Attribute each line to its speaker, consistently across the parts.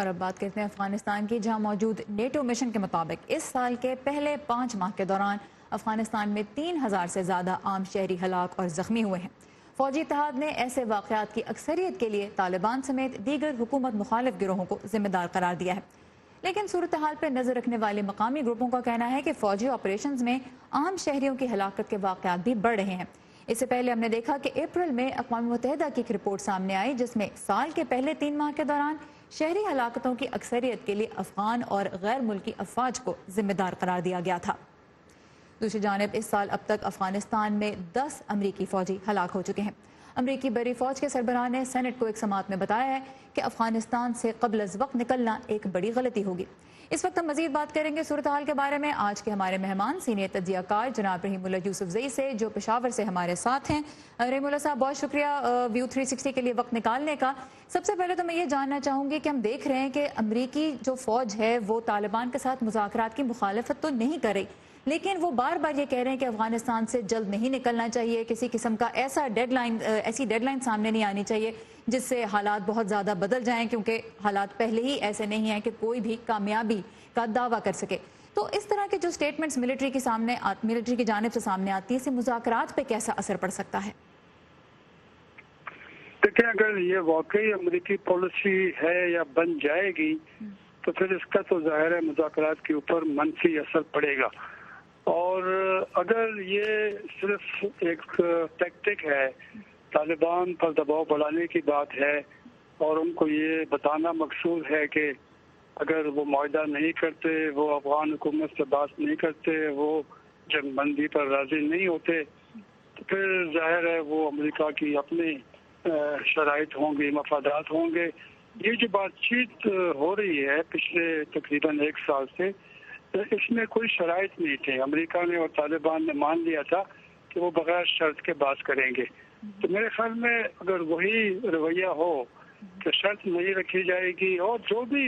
Speaker 1: और अब बात करते हैं अफगानिस्तान की, जहां मौजूद नेटो मिशन के मुताबिक इस साल के पहले 5 माह के दौरान अफगानिस्तान में 3000 से ज़्यादा आम शहरी हलाक और ज़ख्मी हुए हैं। फौजी इत्तेहाद ने ऐसे वाक़यात की अक्सरियत के लिए तालिबान समेत दीगर हुकूमत मुखालिफ गिरोहों को जिम्मेदार करार दिया है। लेकिन सूरत हाल पर नजर रखने वाले मकामी ग्रुपों का कहना है कि फौजी ऑपरेशन में आम शहरियों की हलाकत के वाक़यात भी बढ़ रहे हैं। इससे पहले हमने देखा कि अप्रैल में अक़वाम मुत्तहिदा की एक रिपोर्ट सामने आई जिसमें साल के पहले 3 माह के दौरान शहरी हलाकतों की अक्सरियत के लिए अफगान और गैर मुल्की अफवाज को जिम्मेदार करार दिया गया था। दूसरी जानिब इस साल अब तक अफगानिस्तान में 10 अमरीकी फौजी हलाक हो चुके हैं। अमरीकी बरी फौज के सरबराह ने सेनेट को एक समात में बताया है कि अफगानिस्तान से कब्ल अज़ वक्त निकलना एक बड़ी गलती होगी। इस वक्त हम मजीद बात करेंगे सूरत हाल के बारे में आज के हमारे मेहमान सीनियर तज्जियाकार जनाब रहीमुल्लाह यूसुफजई से, जो पेशावर से हमारे साथ हैं। रहीमुल्लाह साहब, बहुत शुक्रिया व्यू 360 के लिए वक्त निकालने का। सबसे पहले तो मैं ये जानना चाहूँगी कि हम देख रहे हैं कि अमरीकी जो फ़ौज है वो तालिबान के साथ मुज़ाकरात की मुखालफत तो नहीं कर रही, लेकिन वो बार बार ये कह रहे हैं कि अफगानिस्तान से जल्द नहीं निकलना चाहिए, किसी किस्म का ऐसी डेडलाइन सामने नहीं आनी चाहिए जिससे हालात बहुत ज़्यादा बदल जाएं, क्योंकि हालात पहले ही ऐसे नहीं हैं कि कोई भी कामयाबी का दावा कर सके। तो इस तरह के जो स्टेटमेंट्स मिलिट्री की जानिब से सामने आती है, इससे मुज़ाकरात पे कैसा असर पड़ सकता है?
Speaker 2: देखिए, अगर ये वाकई अमेरिकी पॉलिसी है या बन जाएगी तो फिर इसका तो जाहिर है मुज़ाकरात के ऊपर मनफी असर पड़ेगा। और अगर ये सिर्फ एक टैक्टिक है, तालिबान पर दबाव बढ़ाने की बात है और उनको ये बताना मकसूद है कि अगर वो मुआहदा नहीं करते, वो अफगान हुकूमत से बात नहीं करते, वो जंगबंदी पर राजी नहीं होते, तो फिर जाहिर है वो अमेरिका की अपनी शराइत होंगी, मफादात होंगे। ये जो बातचीत हो रही है पिछले तकरीबन 1 साल से, तो इसमें कोई शराइत नहीं थे। अमेरिका ने और तालिबान ने मान लिया था कि वो बगैर शर्त के बात करेंगे। तो मेरे ख्याल में अगर वही रवैया हो कि शर्त नहीं रखी जाएगी और जो भी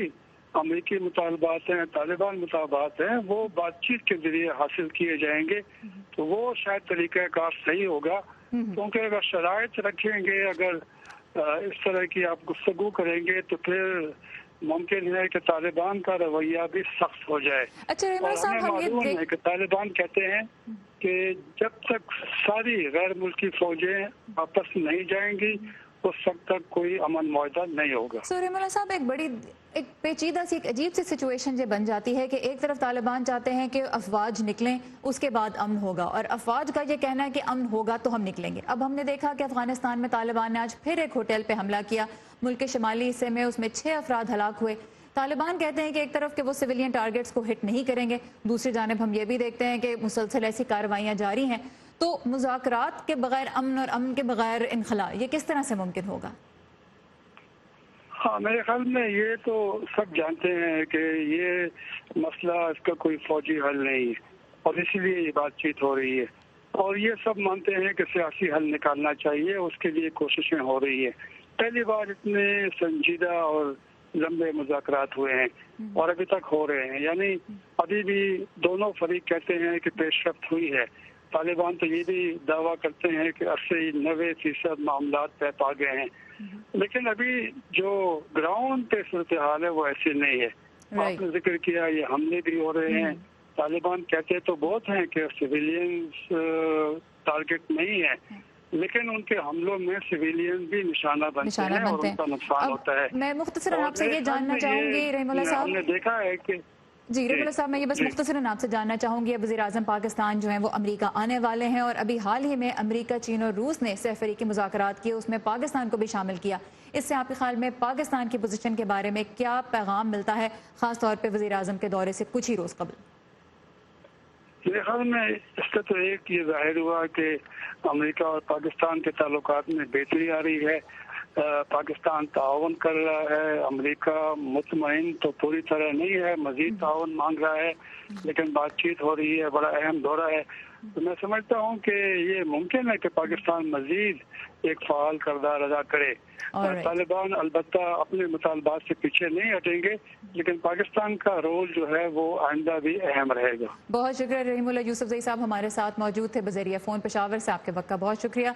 Speaker 2: अमेरिकी मुतालबात हैं, तालिबान मुतालबात हैं, वो बातचीत के जरिए हासिल किए जाएंगे, तो वो शायद तरीक़ाकार सही होगा। क्योंकि अगर शराइत रखेंगे, अगर इस तरह की आप गुफ्तगू करेंगे, तो फिर मुमकिन है कि तालिबान का रवैया भी सख्त हो जाए।
Speaker 1: अच्छा,
Speaker 2: और हमें मालूम है कि तालिबान कहते हैं कि जब तक सारी गैर मुल्की फौजें आपस में नहीं जाएंगी उस वक्त तक कोई अमन मुआहदा नहीं होगा।
Speaker 1: रहीमुल्लाह साहब, एक पेचीदा सी, एक अजीब सी सिचुएशन ये बन जाती है कि एक तरफ तालिबान चाहते हैं कि अफवाज निकलें, उसके बाद अमन होगा, और अफवाज का ये कहना है कि अमन होगा तो हम निकलेंगे। अब हमने देखा कि अफगानिस्तान में तालिबान ने आज फिर एक होटल पे हमला किया मुल्क के शुमाली हिस्से में, उसमें 6 अफराद हलाक हुए। तालिबान कहते हैं कि एक तरफ के वो सिविलियन टारगेट्स को हिट नहीं करेंगे, दूसरी जानिब हम ये भी देखते हैं कि मुसलसल ऐसी कार्रवाइयाँ जारी हैं। तो मुज़ाकरात के बगैर अमन और अमन के बगैर इनखला, ये किस तरह से मुमकिन होगा?
Speaker 2: हाँ, मेरे ख्याल में ये तो सब जानते हैं कि ये मसला, इसका कोई फौजी हल नहीं है और इसीलिए ये बातचीत हो रही है। और ये सब मानते हैं कि सियासी हल निकालना चाहिए, उसके लिए कोशिशें हो रही है। पहली बार इतने संजीदा और लंबे मुज़ाकरात हुए हैं और अभी तक हो रहे हैं, यानी अभी भी दोनों फरीक कहते हैं कि पेशरफ्त हुई है। तालिबान तो ये भी दावा करते हैं कि 80-90% मामला तय पा गए हैं, लेकिन अभी जो ग्राउंड पे सूरत हाल है वो ऐसी नहीं है। आपने जिक्र किया ये हमले भी हो रहे हैं। तालिबान कहते तो बहुत हैं कि सिविलियंस टारगेट नहीं है, लेकिन उनके हमलों में सिविलियन भी निशाना बनते हैं और उनका नुकसान होता है।
Speaker 1: मैं मुख्तसरन आपसे ये जानना चाहूंगी रहीमुल्लाह साहब,
Speaker 2: हमने देखा है कि
Speaker 1: जी रहीमुल्लाह साहब, मैं ये बस मुख्तसरन आपसे जानना चाहूंगी, अब वज़ीर-ए-आज़म पाकिस्तान जो हैं वो अमेरिका आने वाले हैं और अभी हाल ही में अमेरिका, चीन और रूस ने सह-अफ़रीकी मुज़ाकरात किए, उसमें पाकिस्तान को भी शामिल किया। इससे आपके ख्याल में पाकिस्तान की पोजीशन के बारे में क्या पैगाम मिलता है, खासतौर पर वज़ीर-ए-आज़म के दौरे से कुछ ही रोज़ कबल?
Speaker 2: मेरे ख्याल में इसका तो एक ये जाहिर हुआ कि अमेरिका और पाकिस्तान के ताल्लुकात में बेहतरी आ रही है। पाकिस्तान ताउन कर रहा है, अमेरिका मुतमईन तो पूरी तरह नहीं है, मजीद ताउन मांग रहा है, लेकिन बातचीत हो रही है, बड़ा अहम दौरा है। तो मैं समझता हूँ कि ये मुमकिन है कि पाकिस्तान मजीद एक फ़ाल किरदार अदा करे। तालिबान अलबत्ता अपने मुतालबात से पीछे नहीं हटेंगे, लेकिन पाकिस्तान का रोल जो है वो आइंदा भी अहम रहेगा।
Speaker 1: बहुत शुक्रिया रहीमुल्लाह यूसुफजई साहब, हमारे साथ मौजूद थे बज़रिया फ़ोन पेशावर से। आपके वक्त का बहुत शुक्रिया।